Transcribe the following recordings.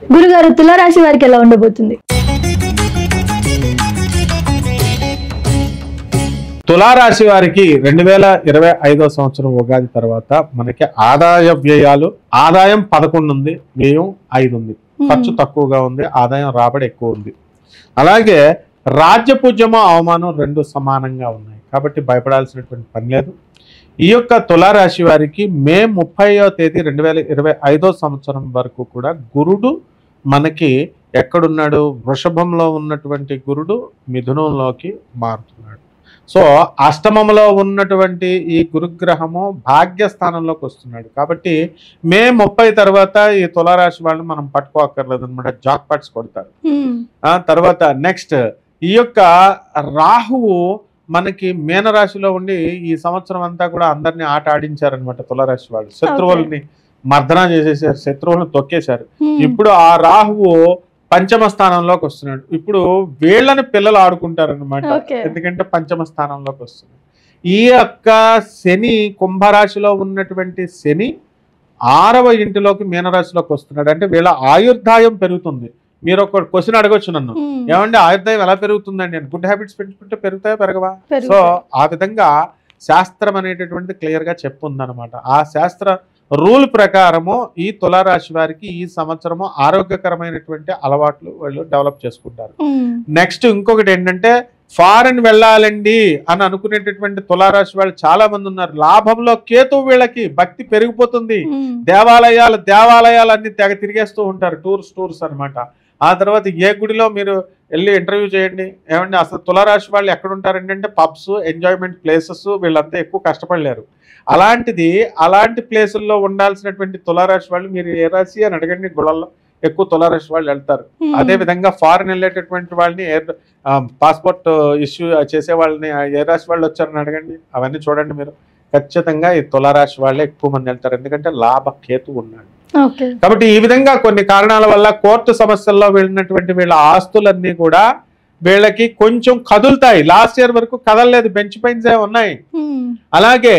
గురుగారు, తులారాశి వారికి ఎలా ఉండబోతుంది? తులారాశి వారికి 2025 సంవత్సరం ఉగాది తర్వాత మనకి ఆదాయ వ్యయాలు, ఆదాయం 11 ఉంది, వ్యయం 5 ఉంది. ఖర్చు తక్కువగా ఉంది, ఆదాయం రాబడి ఎక్కువ ఉంది. అలాగే రాజ్యపూజ్యము అవమానం 2 సమానంగా ఉన్నాయి. కాబట్టి భయపడాల్సినటువంటి పని లేదు. ఈ యొక్క తులారాశి వారికి మే 30వ తేదీ 2025 సంవత్సరం వరకు కూడా గురుడు మనకి ఎక్కడున్నాడు? వృషభంలో ఉన్నటువంటి గురుడు మిథునంలోకి మారుతున్నాడు. సో అష్టమంలో ఉన్నటువంటి ఈ గురుగ్రహము భాగ్యస్థానంలోకి వస్తున్నాడు. కాబట్టి మే 30 తర్వాత ఈ తులారాశి వాళ్ళని మనం పట్టుకోక్కర్లేదు అనమాట, జాక్ పాట్స్ కొడతారు. తర్వాత నెక్స్ట్ ఈ యొక్క రాహువు మనకి మీనరాశిలో ఉండి ఈ సంవత్సరం అంతా కూడా అందరినీ ఆట ఆడించారనమాట. తులారాశి వాళ్ళు శత్రువుల్ని మర్దన చేసేసారు, శత్రువులను తొక్కేశారు. ఇప్పుడు ఆ రాహువు పంచమ స్థానంలోకి వస్తున్నాడు. ఇప్పుడు వీళ్ళని పిల్లలు ఆడుకుంటారనమాట, ఎందుకంటే పంచమ స్థానంలోకి వస్తున్నాడు. ఈ యొక్క శని కుంభరాశిలో ఉన్నటువంటి శని 6వ ఇంటిలోకి మీనరాశిలోకి వస్తున్నాడు. అంటే వీళ్ళ ఆయుర్దాయం పెరుగుతుంది. మీరు ఒక క్వశ్చన్ అడగొచ్చు నన్ను, ఏమంటే ఆయుర్దాయం ఎలా పెరుగుతుందండి? గుడ్ హ్యాబిట్స్ పెంచుకుంటే పెరుగుతాయా పెరగవా? సో ఆ విధంగా శాస్త్రం అనేటటువంటిది క్లియర్ గా చెప్పుందనమాట. ఆ శాస్త్ర రూల్ ప్రకారము ఈ తులారాశి వారికి ఈ సంవత్సరము ఆరోగ్యకరమైనటువంటి అలవాట్లు వాళ్ళు డెవలప్ చేసుకుంటారు. నెక్స్ట్ ఇంకొకటి ఏంటంటే ఫారెన్ వెళ్ళాలండి అని అనుకునేటటువంటి తులారాశి వాళ్ళు చాలా మంది ఉన్నారు. లాభంలో కేతు వీళ్ళకి భక్తి పెరిగిపోతుంది. దేవాలయాలు అన్ని తెగ తిరిగేస్తూ ఉంటారు, టూర్స్ అనమాట. ఆ తర్వాత ఏ గుడిలో మీరు వెళ్ళి ఇంటర్వ్యూ చేయండి, ఏమంటే అసలు తులారాశి వాళ్ళు ఎక్కడ ఉంటారంటే పబ్స్, ఎంజాయ్మెంట్ ప్లేసెస్, వీళ్ళంతా ఎక్కువ కష్టపడలేరు. అలాంటి ప్లేసుల్లో ఉండాల్సినటువంటి తులారాశి వాళ్ళు మీరు ఏ రాశి అని అడగండి, గుళ్ళల్లో ఎక్కువ తులారాశి వాళ్ళు వెళ్తారు. అదే విధంగా ఫారెన్ వెళ్ళేటటువంటి వాళ్ళని పాస్పోర్ట్ ఇష్యూ చేసే వాళ్ళని ఏ రాశి వాళ్ళు వచ్చారని అడగండి, అవన్నీ చూడండి మీరు. ఖచ్చితంగా ఈ తులారాశి వాళ్ళే ఎక్కువ మంది వెళ్తారు, ఎందుకంటే లాభ కేతు ఉన్నాడు. కాబట్టి ఈ విధంగా కొన్ని కారణాల వల్ల కోర్టు సమస్యల్లో వెళ్ళినటువంటి వీళ్ళ ఆస్తులన్నీ కూడా వీళ్ళకి కొంచెం కదులుతాయి. లాస్ట్ ఇయర్ వరకు కదలలేదు, బెంచ్ పైన్స్ ఉన్నాయి. అలాగే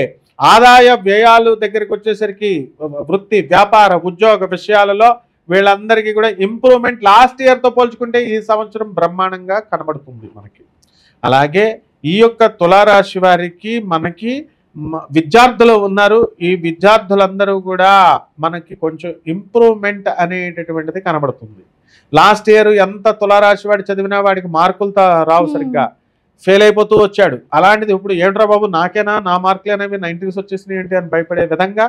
ఆదాయ వ్యయాలు దగ్గరికి వచ్చేసరికి వృత్తి, వ్యాపార, ఉద్యోగ విషయాలలో వీళ్ళందరికీ కూడా ఇంప్రూవ్మెంట్ లాస్ట్ ఇయర్ తో పోల్చుకుంటే ఈ సంవత్సరం బ్రహ్మాండంగా కనబడుతుంది మనకి. అలాగే ఈ యొక్క తులారాశి వారికి మనకి విద్యార్థులు ఉన్నారు. ఈ విద్యార్థులందరూ కూడా మనకి కొంచెం ఇంప్రూవ్మెంట్ అనేటటువంటిది కనబడుతుంది. లాస్ట్ ఇయర్ ఎంత తులారాశి వాడు చదివినా వాడికి మార్కులు రావు, సరిగ్గా ఫెయిల్ అయిపోతూ వచ్చాడు. అలాంటిది ఇప్పుడు ఏంట్రా బాబు నాకేనా, నా మార్కులు అనేవి 90s వచ్చేసినాయి ఏంటి అని భయపడే విధంగా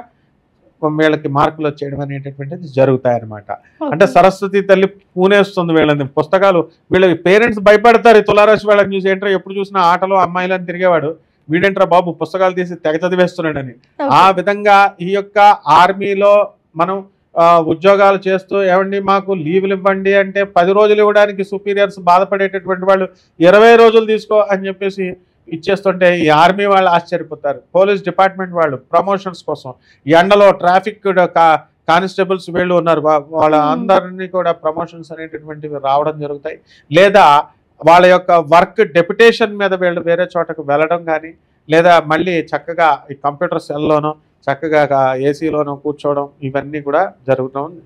వీళ్ళకి మార్కులు వచ్చేయడం అనేటటువంటిది జరుగుతాయన్నమాట. అంటే సరస్వతి తల్లి పూనేస్తుంది వీళ్ళని. పుస్తకాలు వీళ్ళ పేరెంట్స్ భయపడతారు తులారాశి వాళ్ళని చూసి, ఏంట్రా ఎప్పుడు చూసినా ఆటలు అమ్మాయిలు అని తిరిగేవాడు, వీడేంట్రా బాబు పుస్తకాలు తీసి తెగ చదివేస్తున్నాడని. ఆ విధంగా ఈ యొక్క ఆర్మీలో మనం ఉద్యోగాలు చేస్తూ ఏమండి మాకు లీవ్లు ఇవ్వండి అంటే 10 రోజులు ఇవ్వడానికి సుపీరియర్స్ బాధపడేటటువంటి వాళ్ళు 20 రోజులు తీసుకో అని చెప్పేసి ఇచ్చేస్తుంటే ఈ ఆర్మీ వాళ్ళు ఆశ్చర్యపోతారు. పోలీస్ డిపార్ట్మెంట్ వాళ్ళు ప్రమోషన్స్ కోసం ఎండలో ట్రాఫిక్ కానిస్టేబుల్స్ వీళ్ళు ఉన్నారు, వాళ్ళ అందరినీ కూడా ప్రమోషన్స్ అనేటటువంటివి రావడం జరుగుతాయి. లేదా వాళ్ళ యొక్క వర్క్ డెప్యుటేషన్ మీద వీళ్ళు వేరే చోటకు వెళ్ళడం కానీ, లేదా మళ్ళీ చక్కగా ఈ కంప్యూటర్ సెల్లోనో చక్కగా ఏసీలోనో కూర్చోవడం, ఇవన్నీ కూడా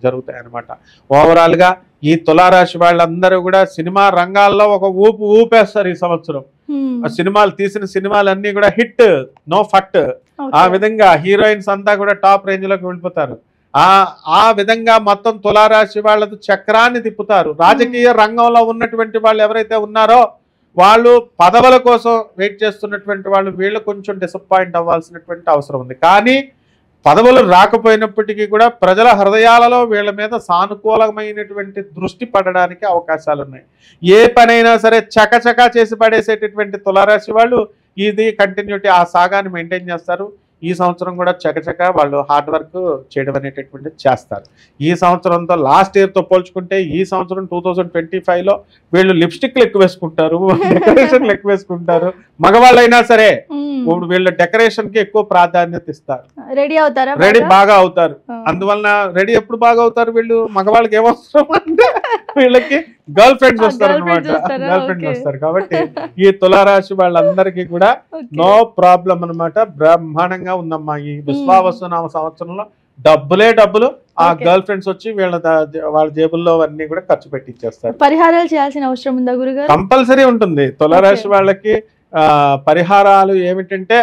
జరుగుతాయి అన్నమాట. ఓవరాల్గా ఈ తులారాశి వాళ్ళందరూ కూడా సినిమా రంగాల్లో ఒక ఊపేస్తారు ఈ సంవత్సరం. తీసిన సినిమాలన్నీ కూడా హిట్, నో ఫట్. ఆ విధంగా హీరోయిన్స్ అంతా కూడా టాప్ రేంజ్ లోకి వెళ్ళిపోతారు. ఆ విధంగా మొత్తం తులారాశి వాళ్ళతో చక్రాన్ని తిప్పుతారు. రాజకీయ రంగంలో ఉన్నటువంటి వాళ్ళు ఎవరైతే ఉన్నారో వాళ్ళు పదవుల కోసం వెయిట్ చేస్తున్నటువంటి వాళ్ళు వీళ్ళు కొంచెం డిసప్పాయింట్ అవ్వాల్సినటువంటి అవసరం ఉంది. కానీ పదవులు రాకపోయినప్పటికీ కూడా ప్రజల హృదయాలలో వీళ్ళ మీద సానుకూలమైనటువంటి దృష్టి పడడానికి అవకాశాలు ఉన్నాయి. ఏ పనైనా సరే చకచకా చేసి పడేసేటటువంటి తులారాశి వాళ్ళు ఇది కంటిన్యూటీ ఆ సాగాన్ని మెయింటైన్ చేస్తారు. ఈ సంవత్సరం కూడా చకచకా వాళ్ళు హార్డ్ వర్క్ చేయడం అనేటటువంటిది చేస్తారు. ఈ సంవత్సరంతో లాస్ట్ ఇయర్తో పోల్చుకుంటే ఈ సంవత్సరం 2025లో వీళ్ళు లిప్స్టిక్లు ఎక్కువ వేసుకుంటారు, డెకరేషన్లు ఎక్కువ వేసుకుంటారు. మగవాళ్ళైనా సరే ఇప్పుడు వీళ్ళు డెకరేషన్ కి ఎక్కువ ప్రాధాన్యత ఇస్తారు, రెడీ బాగా అవుతారు. అందువలన రెడీ ఎప్పుడు బాగా అవుతారు వీళ్ళు? మగవాళ్ళకి ఏమవసరం అంటే వీళ్ళకి గర్ల్ ఫ్రెండ్స్ వస్తారు అనమాట, కాబట్టి ఈ తులారాశి వాళ్ళందరికీ కూడా నో ప్రాబ్లం అనమాట. బ్రహ్మాండంగా ఉందమ్మా ఈ విశ్వావసు నామ సంవత్సరంలో. డబ్బులే డబ్బులు. ఆ Okay. గర్ల్ ఫ్రెండ్స్ వచ్చి వాళ్ళ జేబుల్లో అన్ని కూడా ఖర్చు పెట్టించేస్తారు. పరిహారాలు చేయాల్సిన అవసరం ఉందా గురుగారు? కంపల్సరీ ఉంటుంది. తులారాశి వాళ్ళకి పరిహారాలు ఏమిటంటే,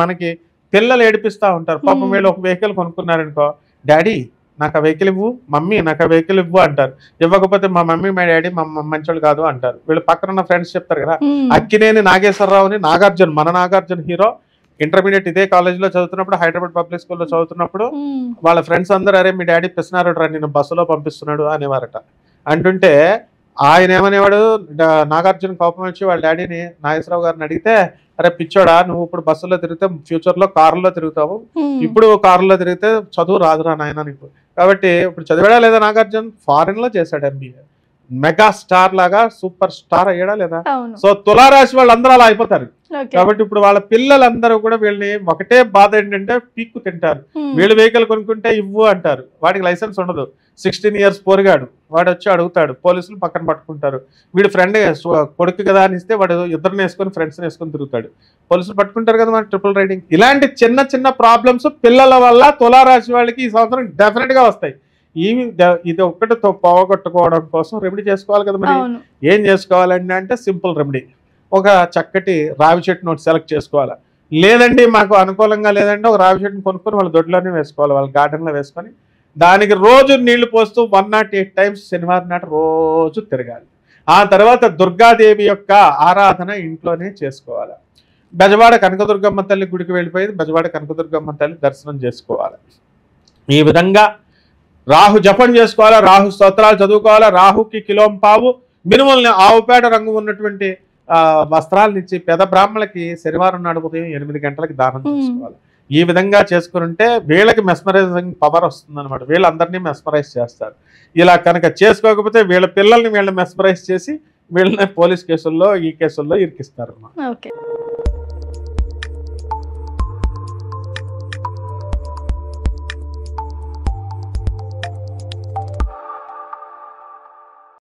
మనకి పిల్లలు ఏడిపిస్తా ఉంటారు. పాపం వీళ్ళు ఒక వెహికల్ కొనుక్కున్నారనుకో, డాడీ నాకు ఆ వెహికల్ ఇవ్వు, మమ్మీ నాకు ఆ వెహికల్ ఇవ్వు అంటారు. ఇవ్వకపోతే మా మమ్మీ మా డాడీ మంచోళ్ళు కాదు అంటారు. వీళ్ళు పక్కన ఉన్న ఫ్రెండ్స్ చెప్తారు కదా. అక్కినేని నాగేశ్వరరావుని నాగార్జున, మన నాగార్జున హీరో, ఇంటర్మీడియట్ ఇదే కాలేజీలో చదువుతున్నప్పుడు, హైదరాబాద్ పబ్లిక్ స్కూల్లో చదువుతున్నప్పుడు వాళ్ళ ఫ్రెండ్స్ అందరూ అరే మీ డాడీ పిసినారు రా నేను బస్సులో పంపిస్తున్నాడు అనేవారట. అంటుంటే ఆయన ఏమనేవాడు, నాగార్జున కోపం వచ్చి వాళ్ళ డాడీని నాగేశ్వరరావు గారిని అడిగితే, అరే పిచ్చోడా నువ్వు ఇప్పుడు బస్సులో తిరిగితే ఫ్యూచర్ లో కారులో తిరుగుతావు, ఇప్పుడు కారులో తిరిగితే చదువు రాదురా నాయన నీకు. కాబట్టి ఇప్పుడు చదివాడా లేదా నాగార్జున? ఫారిన్ లో చేశాడు MBA, మెగా స్టార్ లాగా సూపర్ స్టార్ అయ్యాడా లేదా? సో తులారాశి వాళ్ళు అందరూ అలా అయిపోతారు. కాబట్టి ఇప్పుడు వాళ్ళ పిల్లలందరూ కూడా వీళ్ళని ఒకటే బాధ ఏంటంటే పీక్కు తింటారు. వీళ్ళు వెహికల్ కొనుక్కుంటే ఇవ్వు అంటారు, వాడికి లైసెన్స్ ఉండదు. 16 years పోరిగాడు, వాడు వచ్చి అడుగుతాడు, పోలీసులు పక్కన పట్టుకుంటారు. వీడు ఫ్రెండ్ కొడుకు కదా అని ఇస్తే వాడు ఇద్దరిని వేసుకొని ఫ్రెండ్స్ వేసుకొని తిరుగుతాడు, పోలీసులు పట్టుకుంటారు కదా మన ట్రిపుల్ రైడింగ్. ఇలాంటి చిన్న చిన్న ప్రాబ్లమ్స్ పిల్లల వల్ల తులారాశి వాళ్ళకి ఈ సంవత్సరం డెఫినెట్ గా వస్తాయి. ఇది ఒక్కటి పోగొట్టుకోవడం కోసం రెమెడీ చేసుకోవాలి కదా. మరి ఏం చేసుకోవాలండి అంటే సింపుల్ రెమెడీ, ఒక చక్కటి రావి చెట్టు నోటి సెలెక్ట్ చేసుకోవాలి. లేదండి మాకు అనుకూలంగా లేదంటే ఒక రావి చెట్టుని కొనుక్కొని వాళ్ళ దొడ్లోనే వేసుకోవాలి, వాళ్ళ గార్డెన్లో వేసుకొని దానికి రోజు నీళ్లు పోస్తూ 108 times శనివారం నాటి రోజు తిరగాలి. ఆ తర్వాత దుర్గాదేవి యొక్క ఆరాధన ఇంట్లోనే చేసుకోవాలి. బెజవాడ కనకదుర్గమ్మ తల్లి గుడికి వెళ్ళిపోయి బెజవాడ కనకదుర్గమ్మ తల్లి దర్శనం చేసుకోవాలి. ఈ విధంగా రాహు జపం చేసుకోవాలా, రాహు స్తోత్రాలు చదువుకోవాలా, రాహుకి కిలోంపావు మినుముల్ని ఆవుపేట రంగు ఉన్నటువంటి వస్త్రాలను ఇచ్చి పెద బ్రాహ్మణులకి శనివారం నాడు ఉదయం 8 గంటలకి దానం చేసుకోవాలి. ఈ విధంగా చేసుకుంటే వీళ్ళకి మెస్మరైజింగ్ పవర్ వస్తుంది అనమాట. వీళ్ళందరినీ మెస్మరైజ్ చేస్తారు. ఇలా కనుక చేసుకోకపోతే వీళ్ళ పిల్లల్ని వీళ్ళని మెస్మరైజ్ చేసి వీళ్ళని పోలీస్ కేసుల్లో ఈ కేసుల్లో ఇరికిస్తారు. ఓకే.